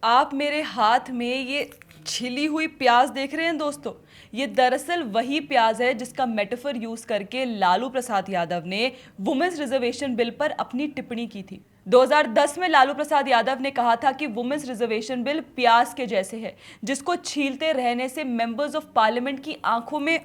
आप मेरे हाथ में ये छिली हुई प्याज देख रहे हैं दोस्तों। ये दरअसल वही प्याज है जिसका मेटाफर यूज करके लालू प्रसाद यादव ने वुमेन्स रिजर्वेशन बिल पर अपनी टिप्पणी की थी। 2010 में लालू प्रसाद यादव ने कहा था कि वुमेन्स रिजर्वेशन बिल प्याज के जैसे है, जिसको छीलते रहने से मेंबर्स ऑफ पार्लियामेंट की आंखों में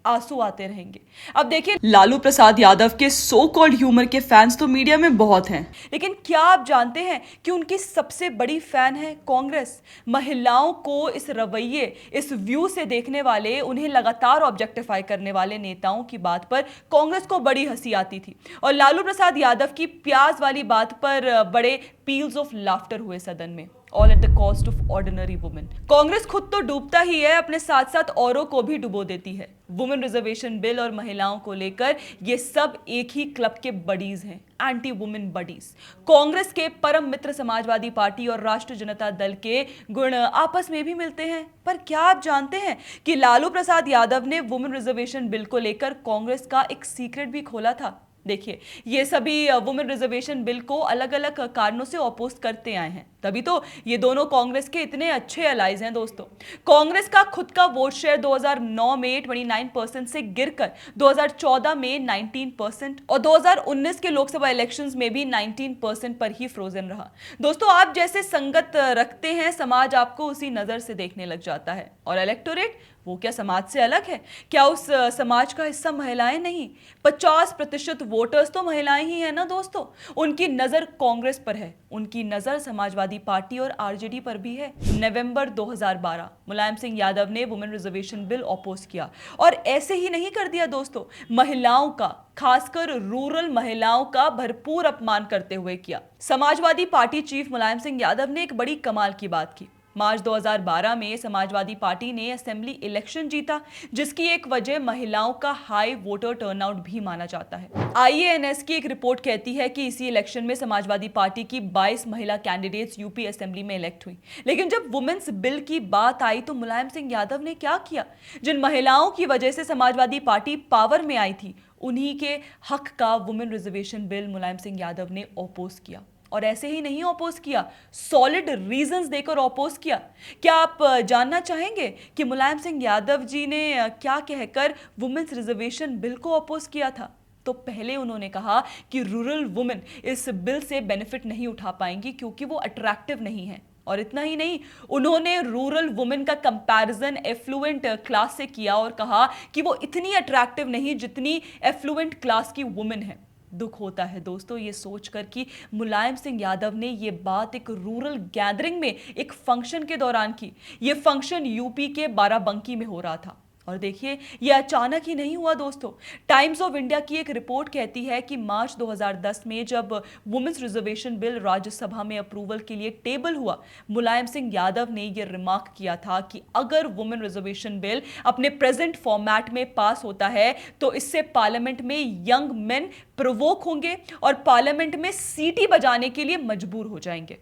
आंसू आते रहेंगे। अब देखिए, लालू प्रसाद यादव के सो कॉल्ड ह्यूमर के फैंस तो मीडिया में बहुत हैं, लेकिन क्या आप जानते हैं कि उनकी सबसे बड़ी फैन है कांग्रेस। महिलाओं को इस रवैये, इस व्यू से देखने वाले, उन्हें लगातार ऑब्जेक्टिफाई करने वाले नेताओं की बात पर कांग्रेस को बड़ी हंसी आती थी और लालू प्रसाद यादव की प्याज वाली बात पर बड़े पील्स ऑफ लाफ्टर हुए सदन में, all at the cost of ordinary women. Congress खुद तो डूबता ही है, अपने साथ साथ औरों को भी डुबो देती है। वुमेन रिजर्वेशन बिल और महिलाओं को लेकर ये सब एक ही क्लब के बडीज हैं, एंटी वुमेन बडीज। कांग्रेस के परम मित्र समाजवादी पार्टी और राष्ट्रीय जनता दल के गुण आपस में भी मिलते हैं। पर क्या आप जानते हैं कि लालू प्रसाद यादव ने वुमेन रिजर्वेशन बिल को लेकर कांग्रेस का एक सीक्रेट भी खोला था। देखिए, ये सभी वुमेन रिजर्वेशन बिल को अलग अलग कारणों से अपोज करते आए हैं, तभी तो ये दोनों कांग्रेस के इतने अच्छे अलाइज हैं दोस्तों। कांग्रेस का खुद का वोट शेयर 2009 में 29% से गिरकर 2014 में 19% और 2019 के लोकसभा इलेक्शंस में भी 19% पर ही फ्रोजन रहा। दोस्तों, आप जैसे संगत रखते हैं, समाज आपको उसी नजर से देखने लग जाता है। और इलेक्टोरेट, वो क्या समाज से अलग है? क्या उस समाज का हिस्सा महिलाएं नहीं? 50% वोटर्स तो महिलाएं ही है ना दोस्तों। उनकी नजर कांग्रेस पर है, उनकी नजर समाजवादी पार्टी और आरजेडी पर भी है। नवंबर 2012 मुलायम सिंह यादव ने वुमेन रिजर्वेशन बिल अपोज किया और ऐसे ही नहीं कर दिया दोस्तों, महिलाओं का, खासकर रूरल महिलाओं का भरपूर अपमान करते हुए किया। समाजवादी पार्टी चीफ मुलायम सिंह यादव ने एक बड़ी कमाल की बात की। मार्च 2012 में समाजवादी पार्टी ने असेंबली इलेक्शन जीता, जिसकी एक वजह महिलाओं का हाई वोटर टर्नआउट भी माना जाता है। आईएएनएस की एक रिपोर्ट कहती है कि इसी इलेक्शन में समाजवादी पार्टी की 22 महिला कैंडिडेट्स यूपी असेंबली में इलेक्ट हुई। लेकिन जब वुमेन्स बिल की बात आई तो मुलायम सिंह यादव ने क्या किया? जिन महिलाओं की वजह से समाजवादी पार्टी पावर में आई थी, उन्हीं के हक का women reservation bill Mulayam Singh Yadav ने अपोज किया। और ऐसे ही नहीं अपोज किया, सॉलिड रीजंस देकर अपोज किया। क्या आप जानना चाहेंगे कि मुलायम सिंह यादव जी ने क्या कहकर वुमेन्स रिजर्वेशन बिल को अपोज किया था? तो पहले उन्होंने कहा कि रूरल वुमेन इस बिल से बेनिफिट नहीं उठा पाएंगी क्योंकि वो अट्रैक्टिव नहीं है। और इतना ही नहीं, उन्होंने रूरल वुमेन का कंपैरिजन एफ्लुएंट क्लास से किया और कहा कि वो इतनी अट्रैक्टिव नहीं जितनी एफ्लुएंट क्लास की वुमेन है। दुख होता है दोस्तों ये सोचकर कि मुलायम सिंह यादव ने ये बात एक रूरल गैदरिंग में, एक फंक्शन के दौरान की। ये फंक्शन यूपी के बाराबंकी में हो रहा था। और देखिए, ये अचानक ही नहीं हुआ दोस्तों। टाइम्स ऑफ इंडिया की एक रिपोर्ट कहती है कि मार्च 2010 में जब वुमेन्स रिजर्वेशन बिल राज्यसभा में अप्रूवल के लिए टेबल हुआ, मुलायम सिंह यादव ने यह रिमार्क किया था कि अगर वुमेन रिजर्वेशन बिल अपने प्रेजेंट फॉर्मेट में पास होता है तो इससे पार्लियामेंट में यंग मेन प्रोवोक होंगे और पार्लियामेंट में सीटी बजाने के लिए मजबूर हो जाएंगे।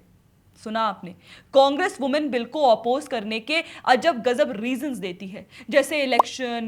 सुना आपने? कांग्रेस वुमेन बिल को अपोज करने के अजब गजब रीजंस देती है, जैसे इलेक्शन,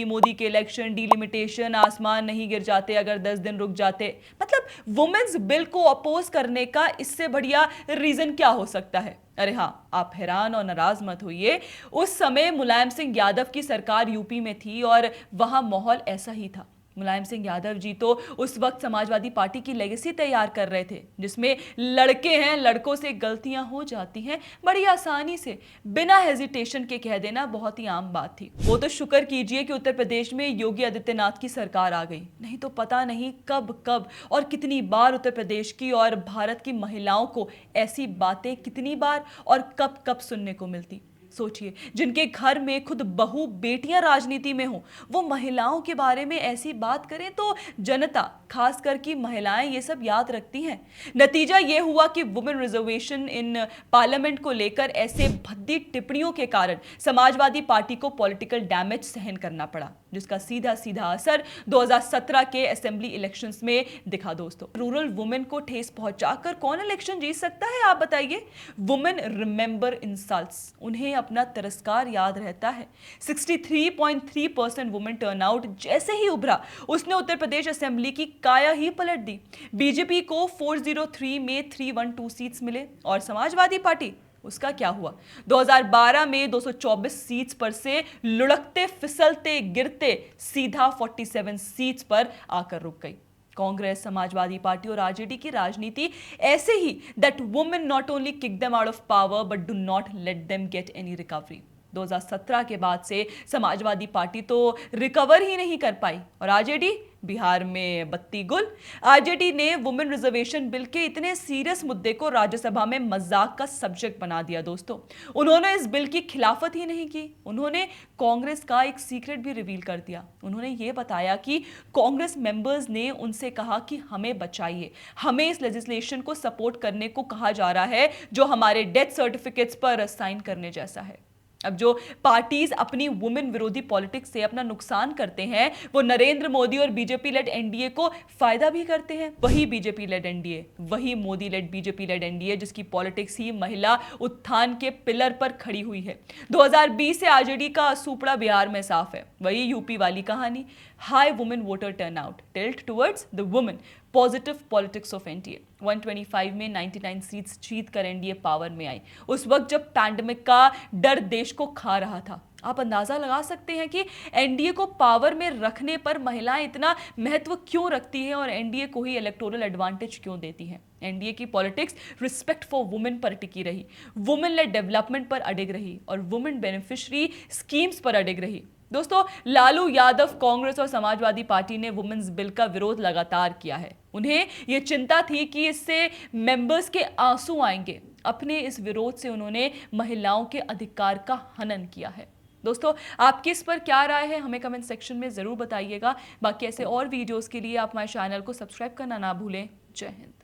मोदी के इलेक्शन, डिलिमिटेशन, आसमान नहीं गिर जाते अगर 10 दिन रुक जाते। मतलब वुमेन्स बिल को अपोज करने का इससे बढ़िया रीजन क्या हो सकता है? अरे हाँ, आप हैरान और नाराज मत होइए। उस समय मुलायम सिंह यादव की सरकार यूपी में थी और वहां माहौल ऐसा ही था। मुलायम सिंह यादव जी तो उस वक्त समाजवादी पार्टी की लेगेसी तैयार कर रहे थे, जिसमें लड़के हैं, लड़कों से गलतियां हो जाती हैं बड़ी आसानी से, बिना हेजिटेशन के कह देना बहुत ही आम बात थी। वो तो शुक्र कीजिए कि उत्तर प्रदेश में योगी आदित्यनाथ की सरकार आ गई, नहीं तो पता नहीं कब कब और कितनी बार उत्तर प्रदेश की और भारत की महिलाओं को ऐसी बातें कितनी बार और कब कब सुनने को मिलती। सोचिए, जिनके घर में खुद बहू बेटियां राजनीति में हो, वो महिलाओं के बारे में ऐसी बात करें तो जनता, खासकर की महिलाएं, ये सब याद रखती हैं। नतीजा ये हुआ कि वुमेन रिजर्वेशन इन पार्लियामेंट को लेकर ऐसे भद्दी टिप्पणियों के कारण समाजवादी पार्टी को पॉलिटिकल डैमेज सहन करना पड़ा, जिसका सीधा सीधा असर 2017 के असेंबली इलेक्शंस में दिखा दोस्तों। रूरल वुमेन को ठेस पहुंचाकर कौन इलेक्शन जीत सकता है, आप बताइए? वुमेन रिमेंबर इंसल्ट्स, उन्हें अपना तिरस्कार याद रहता है। 63.3% वुमेन टर्नआउट जैसे ही उभरा, उसने उत्तर प्रदेश असेंबली की काया ही पलट दी। बीजेपी को 403 में 312 सीट्स मिले और समाजवादी पार्टी उसका क्या हुआ? 2012 में 224 सीट्स पर से लुढ़कते फिसलते गिरते सीधा 47 सीट्स पर आकर रुक गई। कांग्रेस, समाजवादी पार्टी और आरजेडी की राजनीति ऐसे ही that women not only kick them out of power but do not let them get any recovery. 2017 के बाद से समाजवादी पार्टी तो रिकवर ही नहीं कर पाई और आरजेडी बिहार में बत्ती गुल। आरजेडी ने वुमेन रिजर्वेशन बिल के इतने सीरियस मुद्दे को राज्यसभा में मजाक का सब्जेक्ट बना दिया दोस्तों। उन्होंने इस बिल की खिलाफत ही नहीं की, उन्होंने कांग्रेस का एक सीक्रेट भी रिवील कर दिया। उन्होंने ये बताया कि कांग्रेस मेंबर्स ने उनसे कहा कि हमें बचाइए, हमें इस लेजिस्लेशन को सपोर्ट करने को कहा जा रहा है जो हमारे डेथ सर्टिफिकेट्स पर साइन करने जैसा है। अब जो पार्टीज अपनी वुमेन विरोधी पॉलिटिक्स से अपना नुकसान करते हैं वो नरेंद्र मोदी और बीजेपी लेड एनडीए को फायदा भी करते हैं। वही बीजेपी लेड एनडीए, वही Modi led BJP led NDA जिसकी पॉलिटिक्स ही महिला उत्थान के पिलर पर खड़ी हुई है। 2020 से आरजेडी का सुपड़ा बिहार में साफ है। वही यूपी वाली कहानी, high women voter turnout, tilt towards the women, positive politics of NDA. 125 में 99 सीट्स जीत कर एनडीए पावर में आई, उस वक्त जब पैंडेमिक का डर देश को खा रहा था। आप अंदाजा लगा सकते हैं कि एनडीए को पावर में रखने पर महिलाएं इतना महत्व क्यों रखती हैं और एनडीए को ही इलेक्टोरल एडवांटेज क्यों देती हैं। एनडीए की पॉलिटिक्स रिस्पेक्ट फॉर वुमेन पर टिकी रही, वुमेन लेड डेवलपमेंट पर अडिग रही और वुमेन बेनिफिशियरी स्कीम्स पर अडिग रही। दोस्तों, लालू यादव, कांग्रेस और समाजवादी पार्टी ने वुमेन्स बिल का विरोध लगातार किया है। उन्हें यह चिंता थी कि इससे मेंबर्स के आंसू आएंगे। अपने इस विरोध से उन्होंने महिलाओं के अधिकार का हनन किया है। दोस्तों, आपकी इस पर क्या राय है हमें कमेंट सेक्शन में जरूर बताइएगा। बाकी ऐसे और वीडियोस के लिए आप हमारे चैनल को सब्सक्राइब करना ना भूलें। जय हिंद।